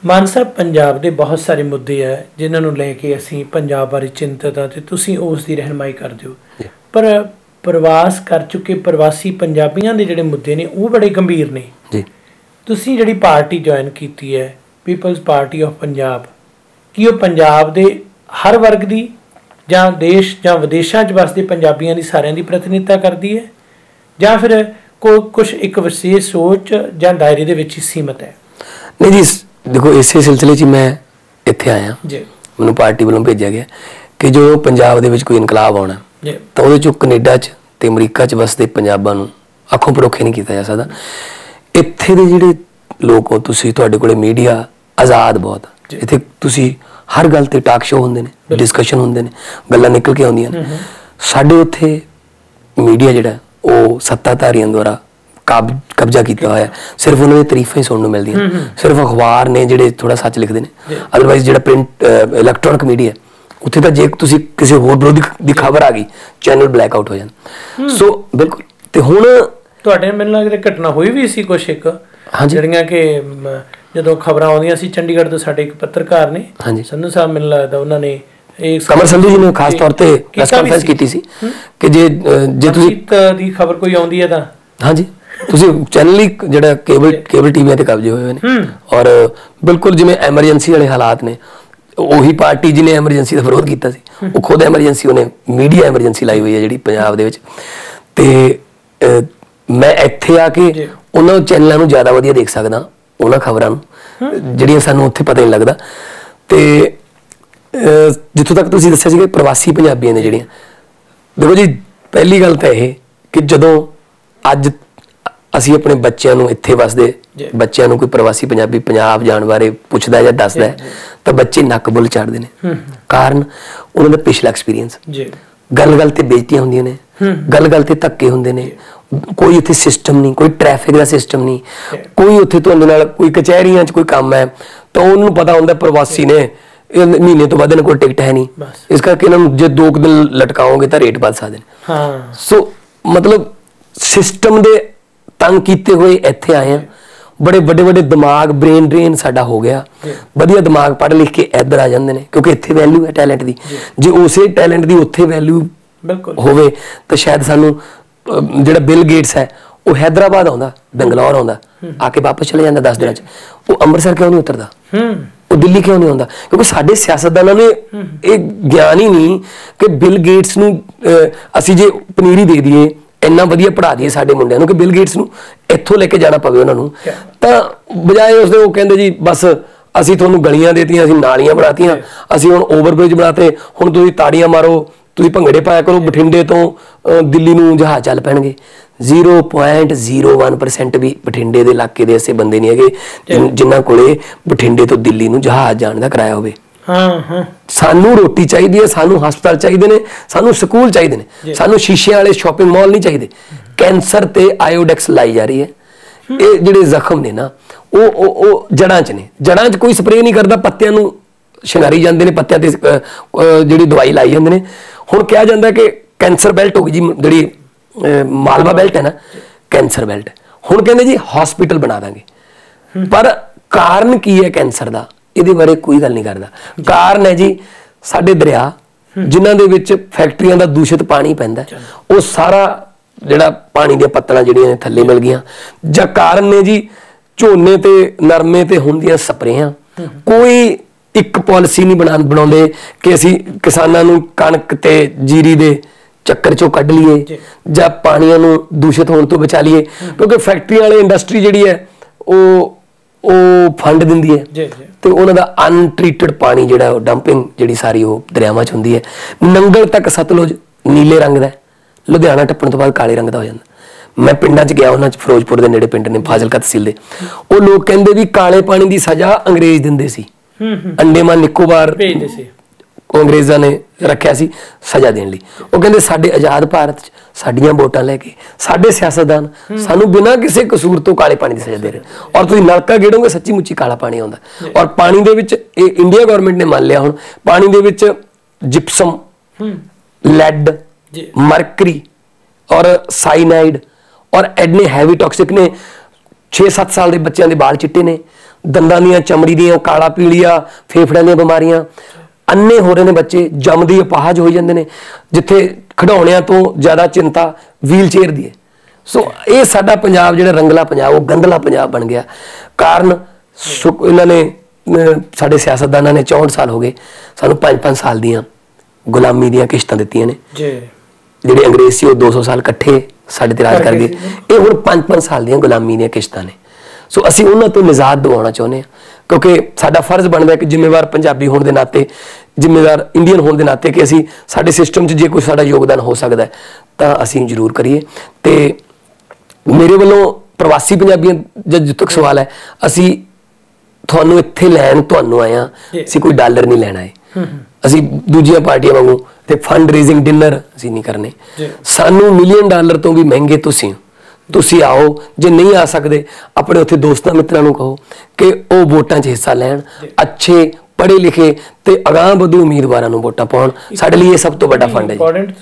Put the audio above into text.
ਮਾਨ ਸਾਹਿਬ, ਪੰਜਾਬ ਦੇ ਬਹੁਤ ਸਾਰੇ ਮੁੱਦੇ ਹੈ ਜਿਨ੍ਹਾਂ ਨੂੰ ਲੈ ਕੇ ਅਸੀਂ ਪੰਜਾਬ ਬਾਰੇ ਚਿੰਤਤ ਹਾਂ ਅਤੇ ਤੁਸੀਂ ਉਸ ਦੀ ਰਹਿਨੁਮਾਈ ਕਰਦੇ ਹੋ। ਪਰ ਪ੍ਰਵਾਸ ਕਰ ਚੁੱਕੇ ਪ੍ਰਵਾਸੀ ਪੰਜਾਬੀਆਂ ਦੇ ਜਿਹੜੇ ਮੁੱਦੇ ਨੇ ਉਹ ਬੜੇ ਗੰਭੀਰ ਨੇ ਜੀ। ਤੁਸੀਂ ਜਿਹੜੀ ਪਾਰਟੀ ਜੁਆਇਨ ਕੀਤੀ ਹੈ, ਪੀਪਲਜ਼ ਪਾਰਟੀ ਆਫ ਪੰਜਾਬ, ਕੀ ਉਹ ਪੰਜਾਬ ਦੇ ਹਰ ਵਰਗ ਦੀ ਜਾਂ ਦੇਸ਼ ਜਾਂ ਵਿਦੇਸ਼ਾਂ 'ਚ ਵਸਦੇ ਪੰਜਾਬੀਆਂ ਦੀ ਸਾਰਿਆਂ ਦੀ ਪ੍ਰਤੀਨਿਧਤਾ ਕਰਦੀ ਹੈ, ਜਾਂ ਫਿਰ ਕੁਛ ਇੱਕ ਵਿਸ਼ੇਸ਼ ਸੋਚ ਜਾਂ ਦਾਇਰੇ ਦੇ ਵਿੱਚ ਹੀ ਸੀਮਤ ਹੈ? नहीं जी, देखो इसे सिलसिले च मैं इत्थे आया जी। मैनूं पार्टी वालों भेजा गया कि जो पंजाब दे विच कोई इनकलाब आउणा तो उहदे चों कनेडा च ते अमरीका च वसदे पंजाबां नूं अखों परोखे नहीं कीता जा सकदा। इत्थे दे जिहड़े लोक हो, तुसीं तुहाडे कोले मीडिया आज़ाद बहुत, इत्थे तुसीं हर गल ते टाक शो हुंदे ने, डिस्कशन हुंदे ने, गल्लां निकल के आउंदियां ने। साडे उत्थे मीडिया जिहड़ा ओह सत्ताधारियां द्वारा कब्जा किया हुआ है, सिर्फ उन्होंने तारीफां ही सुनने मिलदियां, सिर्फ अखबार ने जिहड़े थोड़ा सच लिखते हैं, अदरवाइज जिहड़ा प्रिंट इलैक्ट्रॉनिक मीडिया उत्थे तां जे तुसीं किसी होर विरोधी दी खबर आ गई चैनल ब्लैक आउट हो जाण। सो बिल्कुल ते हुण तुहाडे मैनूं लगदा घटना होई भी सी कुछ एक ਜਿਹੜੀਆਂ कि ਜਦੋਂ ਖਬਰਾਂ ਆਉਂਦੀਆਂ ਸੀ ਚੰਡੀਗੜ੍ਹ ਤੋਂ ਸਾਡੇ ਇੱਕ ਪੱਤਰਕਾਰ ਨੇ ਸੰਧੂ ਸਾਹਿਬ, ਮੈਨੂੰ ਲੱਗਦਾ ਉਹਨਾਂ ਨੇ कमल संधू जी ने खास तौर पर प्रेस कॉन्फ्रेंस की थी कि जे तुसीं दी खबर कोई आउंदी है तां हाँ जी ਤੁਸੀਂ ਚੈਨਲ ਹੀ ਜਿਹੜਾ ਕੇਬਲ ਟੀਵੀਆਂ ਤੇ ਕਬਜ਼ੇ ਹੋਏ ਨੇ ਔਰ ਬਿਲਕੁਲ ਜਿਵੇਂ ਐਮਰਜੈਂਸੀ ਵਾਲੇ ਹਾਲਾਤ ਨੇ, ਉਹੀ ਪਾਰਟੀ ਜਿਹਨੇ ਐਮਰਜੈਂਸੀ ਦਾ ਵਿਰੋਧ ਕੀਤਾ ਸੀ ਉਹ ਖੁਦ ਐਮਰਜੈਂਸੀ, ਉਹਨੇ ਮੀਡੀਆ ਐਮਰਜੈਂਸੀ ਲਾਈ ਹੋਈ ਹੈ ਜਿਹੜੀ ਪੰਜਾਬ ਦੇ ਵਿੱਚ। ਤੇ ਮੈਂ ਇੱਥੇ ਆ ਕੇ ਉਹਨਾਂ ਚੈਨਲਾਂ ਨੂੰ ਜ਼ਿਆਦਾ ਵਧੀਆ ਦੇਖ ਸਕਦਾ, ਉਹਨਾਂ ਖਬਰਾਂ ਨੂੰ ਜਿਹੜੀਆਂ ਸਾਨੂੰ ਉੱਥੇ ਪਤਾ ਨਹੀਂ ਲੱਗਦਾ। ਤੇ ਜਿੱਥੋਂ ਤੱਕ ਤੁਸੀਂ ਦੱਸਿਆ ਸੀਗਾ ਪ੍ਰਵਾਸੀ ਪੰਜਾਬੀਆਂ ਨੇ ਜਿਹੜੀਆਂ, ਦੇਖੋ ਜੀ ਪਹਿਲੀ ਗੱਲ ਤਾਂ ਇਹ ਕਿ ਜਦੋਂ ਅੱਜ ਅਸੀਂ ਆਪਣੇ ਬੱਚਿਆਂ ਨੂੰ ਇੱਥੇ ਵਸਦੇ ਬੱਚਿਆਂ ਨੂੰ ਕੋਈ ਪ੍ਰਵਾਸੀ ਪੰਜਾਬੀ ਪੰਜਾਬ ਜਾਣ ਬਾਰੇ ਪੁੱਛਦਾ ਜਾਂ ਦੱਸਦਾ ਤਾਂ ਬੱਚੇ ਨੱਕ ਬੁੱਲ ਚਾੜਦੇ ਨੇ, ਕਾਰਨ ਉਹਨਾਂ ਦਾ ਪਿਛਲਾ ਐਕਸਪੀਰੀਅੰਸ। ਗੱਲ ਗੱਲ ਤੇ ਬੇਇੱਜ਼ਤੀਆਂ ਹੁੰਦੀਆਂ ਨੇ, ਗੱਲ ਗੱਲ ਤੇ ਧੱਕੇ ਹੁੰਦੇ ਨੇ, ਕੋਈ ਉੱਥੇ ਸਿਸਟਮ ਨਹੀਂ, ਕੋਈ ਟ੍ਰੈਫਿਕ ਦਾ ਸਿਸਟਮ ਨਹੀਂ, ਕੋਈ ਉੱਥੇ ਤੁਹਾਡੇ ਨਾਲ ਕੋਈ ਕਚਹਿਰੀਆਂ 'ਚ ਕੋਈ ਕੰਮ ਹੈ ਤਾਂ ਉਹਨੂੰ ਪਤਾ ਹੁੰਦਾ ਪ੍ਰਵਾਸੀ ਨੇ ਮਹੀਨੇ ਤੋਂ ਬਾਅਦ ਇਹਨਾਂ ਕੋਲ ਟਿਕਟ ਹੈ ਨਹੀਂ, ਇਸ ਕਰਕੇ ਇਹਨਾਂ ਨੂੰ ਜੇ 2 ਦਿਨ ਲਟਕਾਓਗੇ ਤਾਂ ਰੇਟ ਵੱਧ ਸਕਦੇ ਨੇ। ਸੋ ਮਤਲਬ ਸਿਸਟਮ ਦੇ ਤੰਗ ਕੀਤੇ ਹੋਏ ਇੱਥੇ ਆਏ ਆ, ਬੜੇ ਵੱਡੇ ਵੱਡੇ ਦਿਮਾਗ, ਬ੍ਰੇਨ ਡਰੇਨ ਸਾਡਾ ਹੋ ਗਿਆ, ਵਧੀਆ ਦਿਮਾਗ ਪੜ੍ਹ ਲਿਖ ਕੇ ਇੱਧਰ ਆ ਜਾਂਦੇ ਨੇ ਕਿਉਂਕਿ ਇੱਥੇ ਵੈਲਿਊ ਹੈ ਟੈਲੈਂਟ ਦੀ। ਜੇ ਉਸੇ ਟੈਲੈਂਟ ਦੀ ਉੱਥੇ ਵੈਲਿਊ ਹੋਵੇ ਤਾਂ ਸ਼ਾਇਦ ਸਾਨੂੰ ਜਿਹੜਾ ਬਿਲ ਗੇਟਸ ਹੈ ਉਹ ਹੈਦਰਾਬਾਦ ਆਉਂਦਾ, ਬੰਗਲੌਰ ਆਉਂਦਾ, ਆ ਕੇ ਵਾਪਸ ਚਲੇ ਜਾਂਦਾ 10 ਦਿਨਾਂ 'ਚ। ਉਹ ਅੰਮ੍ਰਿਤਸਰ ਕਿਉਂ ਨਹੀਂ ਉਤਰਦਾ, ਉਹ ਦਿੱਲੀ ਕਿਉਂ ਨਹੀਂ ਆਉਂਦਾ? ਕਿਉਂਕਿ ਸਾਡੇ ਸਿਆਸਤਦਾਨਾਂ ਨੂੰ ਇਹ ਗਿਆਨ ਹੀ ਨਹੀਂ ਕਿ ਬਿਲ ਗੇਟਸ ਨੂੰ ਅਸੀਂ ਜੇ ਪਨੀਰੀ ਦੇ ਦਈਏ, ਇੰਨਾ ਵਧੀਆ ਪੜ੍ਹਾ ਦਈਏ ਸਾਡੇ ਮੁੰਡਿਆਂ ਨੂੰ ਕਿ ਬਿਲ ਗੇਟਸ ਨੂੰ ਇੱਥੋਂ ਲੈ ਕੇ ਜਾਣਾ ਪਵੇ ਉਹਨਾਂ ਨੂੰ, ਤਾਂ ਬਜਾਏ ਉਸਦੇ ਉਹ ਕਹਿੰਦੇ ਜੀ ਬਸ ਅਸੀਂ ਤੁਹਾਨੂੰ ਗਲੀਆਂ ਦੇਤੀਆਂ, ਅਸੀਂ ਨਾਲੀਆਂ ਬਣਾਤੀਆਂ, ਅਸੀਂ ਹੁਣ ਓਵਰਬ੍ਰਿਜ ਬਣਾਤੇ, ਹੁਣ ਤੁਸੀਂ ਤਾੜੀਆਂ ਮਾਰੋ, ਤੁਸੀਂ ਭੰਗੜੇ ਪਾਇਆ ਕਰੋ, ਬਠਿੰਡੇ ਤੋਂ ਦਿੱਲੀ ਨੂੰ ਜਹਾਜ਼ ਚੱਲ ਪੈਣਗੇ। 0.01% ਵੀ ਬਠਿੰਡੇ ਦੇ ਇਲਾਕੇ ਦੇ ਐਸੇ ਬੰਦੇ ਨਹੀਂ ਹੈਗੇ ਜਿਨ੍ਹਾਂ ਕੋਲੇ ਬਠਿੰਡੇ ਤੋਂ ਦਿੱਲੀ ਨੂੰ ਜਹਾਜ਼ ਜਾਣ ਦਾ ਕਿਰਾਇਆ ਹੋਵੇ। ਸਾਨੂੰ ਰੋਟੀ ਚਾਹੀਦੀ ਹੈ, ਸਾਨੂੰ ਹਸਪਤਾਲ ਚਾਹੀਦੇ ਨੇ, ਸਾਨੂੰ ਸਕੂਲ ਚਾਹੀਦੇ ਨੇ, ਸਾਨੂੰ ਸ਼ੀਸ਼ਿਆਂ ਵਾਲੇ ਸ਼ਾਪਿੰਗ ਮਾਲ ਨਹੀਂ ਚਾਹੀਦੇ। ਕੈਂਸਰ ਤੇ ਆਇਓਡੈਕਸ ਲਾਈ ਜਾ ਰਹੀ ਹੈ। ਇਹ ਜਿਹੜੇ ਜ਼ਖਮ ਨੇ ਨਾ ਉਹ ਜੜ੍ਹਾਂ 'ਚ ਨੇ, ਜੜ੍ਹਾਂ 'ਚ ਕੋਈ ਸਪਰੇਅ ਨਹੀਂ ਕਰਦਾ, ਪੱਤਿਆਂ ਨੂੰ ਸ਼ਿੰਗਾਰੀ ਜਾਂਦੇ ਨੇ, ਪੱਤਿਆਂ ਤੇ ਜਿਹੜੀ ਦਵਾਈ ਲਾਈ ਜਾਂਦੇ ਨੇ। ਹੁਣ ਕਿਹਾ ਜਾਂਦਾ ਕਿ ਕੈਂਸਰ ਬੈਲਟ ਹੋ ਗਈ ਜੀ, ਜਿਹੜੀ ਮਾਲਵਾ ਬੈਲਟ ਹੈ ਨਾ, ਕੈਂਸਰ ਬੈਲਟ। ਹੁਣ ਕਹਿੰਦੇ ਜੀ ਹਸਪੀਟਲ ਬਣਾ ਦਾਂਗੇ, ਪਰ ਕਾਰਨ ਕੀ ਹੈ ਕੈਂਸਰ ਦਾ? ਇਹਦੇ ਬਾਰੇ ਕੋਈ ਗੱਲ ਨਹੀਂ ਕਰਦਾ। ਕਾਰਨ ਹੈ ਜੀ ਸਾਡੇ ਦਰਿਆ ਜਿਨ੍ਹਾਂ ਦੇ ਵਿੱਚ ਫੈਕਟਰੀਆਂ ਦਾ ਦੂਸ਼ਿਤ ਪਾਣੀ ਪੈਂਦਾ, ਉਹ ਸਾਰਾ ਜਿਹੜਾ ਪਾਣੀ ਦੀਆਂ ਪੱਤਲਾਂ ਜਿਹੜੀਆਂ ਨੇ ਥੱਲੇ ਮਿਲ ਗਈਆਂ, ਜਾਂ ਕਾਰਨ ਨੇ ਜੀ ਝੋਨੇ ਤੇ ਨਰਮੇ ਤੇ ਹੁੰਦੀਆਂ ਸਪਰੇਆਂ। ਕੋਈ ਇੱਕ ਪਾਲਿਸੀ ਨਹੀਂ ਬਣਾਉਂਦੇ ਕਿ ਅਸੀਂ ਕਿਸਾਨਾਂ ਨੂੰ ਕਣਕ ਤੇ ਜੀਰੀ ਦੇ ਚੱਕਰ ਚੋਂ ਕੱਢ ਲਈਏ ਜਾਂ ਪਾਣੀਆਂ ਨੂੰ ਦੂਸ਼ਿਤ ਹੋਣ ਤੋਂ ਬਚਾ ਲਈਏ, ਕਿਉਂਕਿ ਫੈਕਟਰੀ ਵਾਲੇ ਇੰਡਸਟਰੀ ਜਿਹੜੀ ਹੈ ਉਹ ਫੰਡ ਦਿੰਦੀ ਹੈ ਤੇ ਉਹਨਾਂ ਦਾ ਅਨਟ੍ਰੀਟਡ ਪਾਣੀ ਜਿਹੜਾ ਡੰਪਿੰਗ ਜਿਹੜੀ ਸਾਰੀ ਉਹ ਦਰਿਆਵਾਂ 'ਚ ਹੁੰਦੀ ਹੈ। ਨੰਗਲ ਤੱਕ ਸਤਲੁਜ ਨੀਲੇ ਰੰਗ ਦਾ, ਲੁਧਿਆਣਾ ਟੱਪਣ ਤੋਂ ਬਾਅਦ ਕਾਲੇ ਰੰਗ ਦਾ ਹੋ ਜਾਂਦਾ। ਮੈਂ ਪਿੰਡਾਂ 'ਚ ਗਿਆ, ਉਹਨਾਂ 'ਚ ਫਿਰੋਜ਼ਪੁਰ ਦੇ ਨੇੜੇ ਪਿੰਡ ਨੇ, ਫਾਜ਼ਿਲਕਾ ਤਹਿਸੀਲ ਦੇ, ਉਹ ਲੋਕ ਕਹਿੰਦੇ ਵੀ ਕਾਲੇ ਪਾਣੀ ਦੀ ਸਜ਼ਾ ਅੰਗਰੇਜ਼ ਦਿੰਦੇ ਸੀ, ਅੰਡੇਮਾਨ ਨਿਕੋਬਾਰ ਭੇਜਦੇ ਸੀ, ਅੰਗਰੇਜ਼ਾਂ ਨੇ ਰੱਖਿਆ ਸੀ ਸਜ਼ਾ ਦੇਣ ਲਈ। ਉਹ ਕਹਿੰਦੇ ਸਾਡੇ ਆਜ਼ਾਦ ਭਾਰਤ 'ਚ ਸਾਡੀਆਂ ਵੋਟਾਂ ਲੈ ਕੇ ਸਾਡੇ ਸਿਆਸਤਦਾਨ ਸਾਨੂੰ ਬਿਨਾਂ ਕਿਸੇ ਕਸੂਰ ਤੋਂ ਕਾਲੇ ਪਾਣੀ ਦੀ ਸਜ਼ਾ ਦੇ ਰਹੇ, ਔਰ ਤੁਸੀਂ ਨਲਕਾ ਗੇੜੋਗੇ ਸੱਚੀ ਮੁੱਚੀ ਕਾਲਾ ਪਾਣੀ ਆਉਂਦਾ। ਔਰ ਪਾਣੀ ਦੇ ਵਿੱਚ ਇਹ ਇੰਡੀਆ ਗਵਰਨਮੈਂਟ ਨੇ ਮੰਨ ਲਿਆ ਹੁਣ ਪਾਣੀ ਦੇ ਵਿੱਚ ਜਿਪਸਮ, ਲੈਡ, ਮਰਕਰੀ ਔਰ ਸਾਈਨਾਈਡ ਔਰ ਐਡਨੇ ਹੈਵੀ ਟੌਕਸਿਕ ਨੇ। 6-7 ਸਾਲ ਦੇ ਬੱਚਿਆਂ ਦੇ ਬਾਲ ਚਿੱਟੇ ਨੇ, ਦੰਦਾਂ ਦੀਆਂ, ਚਮੜੀ ਦੀਆਂ, ਕਾਲਾ ਪੀਲੀਆ, ਫੇਫੜਿਆਂ ਦੀਆਂ ਬਿਮਾਰੀਆਂ, ਅੰਨੇ ਹੋ ਰਹੇ ਨੇ ਬੱਚੇ, ਜੰਮਦੀ ਅਪਾਹਜ ਹੋਈ ਜਾਂਦੇ ਨੇ, ਜਿੱਥੇ ਖਿਡੌਣਿਆਂ ਤੋਂ ਜ਼ਿਆਦਾ ਚਿੰਤਾ ਵੀਲ ਚੇਅਰ ਦੀ ਹੈ। ਸੋ ਇਹ ਸਾਡਾ ਪੰਜਾਬ ਜਿਹੜਾ ਰੰਗਲਾ ਪੰਜਾਬ, ਉਹ ਗੰਦਲਾ ਪੰਜਾਬ ਬਣ ਗਿਆ। ਕਾਰਨ ਇਹਨਾਂ ਨੇ ਸਾਡੇ ਸਿਆਸਤਦਾਨਾਂ ਨੇ 64 ਸਾਲ ਹੋ ਗਏ ਸਾਨੂੰ 5-5 ਸਾਲ ਦੀਆਂ ਗੁਲਾਮੀ ਦੀਆਂ ਕਿਸ਼ਤਾਂ ਦਿੱਤੀਆਂ ਨੇ। ਜਿਹੜੇ ਅੰਗਰੇਜ਼ ਸੀ ਉਹ 200 ਸਾਲ ਇਕੱਠੇ ਸਾਡੇ ਤੇ ਰਾਜ ਕਰ ਗਏ, ਇਹ ਹੁਣ 5-5 ਸਾਲ ਦੀਆਂ ਗੁਲਾਮੀ ਦੀਆਂ ਕਿਸ਼ਤਾਂ ਨੇ। ਸੋ ਅਸੀਂ ਉਹਨਾਂ ਤੋਂ ਨਿਜ਼ਾਤ ਦਿਵਾਉਣਾ ਚਾਹੁੰਦੇ ਹਾਂ, ਕਿਉਂਕਿ ਸਾਡਾ ਫਰਜ਼ ਬਣਦਾ ਕਿ ਜ਼ਿੰਮੇਵਾਰ ਪੰਜਾਬੀ ਹੋਣ ਦੇ ਨਾਤੇ, ਜ਼ਿੰਮੇਵਾਰ ਇੰਡੀਅਨ ਹੋਣ ਦੇ ਨਾਤੇ, ਕਿ ਅਸੀਂ ਸਾਡੇ ਸਿਸਟਮ 'ਚ ਜੇ ਕੋਈ ਸਾਡਾ ਯੋਗਦਾਨ ਹੋ ਸਕਦਾ ਤਾਂ ਅਸੀਂ ਜ਼ਰੂਰ ਕਰੀਏ। ਤੇ ਮੇਰੇ ਵੱਲੋਂ ਪ੍ਰਵਾਸੀ ਪੰਜਾਬੀਆਂ ਦਾ ਜਿੱਥੋਂ ਤੱਕ ਸਵਾਲ ਹੈ, ਅਸੀਂ ਤੁਹਾਨੂੰ ਇੱਥੇ ਲੈਣ ਤੁਹਾਨੂੰ ਆਏ ਹਾਂ, ਅਸੀਂ ਕੋਈ ਡਾਲਰ ਨਹੀਂ ਲੈਣਾ ਹੈ। ਅਸੀਂ ਦੂਜੀਆਂ ਪਾਰਟੀਆਂ ਵਾਂਗੂ ਤੇ ਫੰਡ ਰੇਜ਼ਿੰਗ ਡਿਨਰ ਅਸੀਂ ਨਹੀਂ ਕਰਨੇ। ਸਾਨੂੰ $1 ਮਿਲੀਅਨ ਤੋਂ ਵੀ ਮਹਿੰਗੇ ਤੁਸੀਂ ਆਓ। ਜੇ ਨਹੀਂ ਆ ਸਕਦੇ, ਆਪਣੇ ਉੱਥੇ ਦੋਸਤਾਂ ਮਿੱਤਰਾਂ ਨੂੰ ਕਹੋ ਕਿ ਉਹ ਵੋਟਾਂ 'ਚ ਹਿੱਸਾ ਲੈਣ, ਅੱਛੇ ਪੜ੍ਹੇ ਲਿਖੇ ਤੇ ਅਗਾਂਹ ਵਧੂ ਉਮੀਦਵਾਰਾਂ ਨੂੰ ਵੋਟਾਂ ਪਾਉਣ। ਸਾਡੇ ਲਈ ਇਹ ਸਭ ਤੋਂ ਵੱਡਾ ਫੰਡ ਹੈ ਜੀ।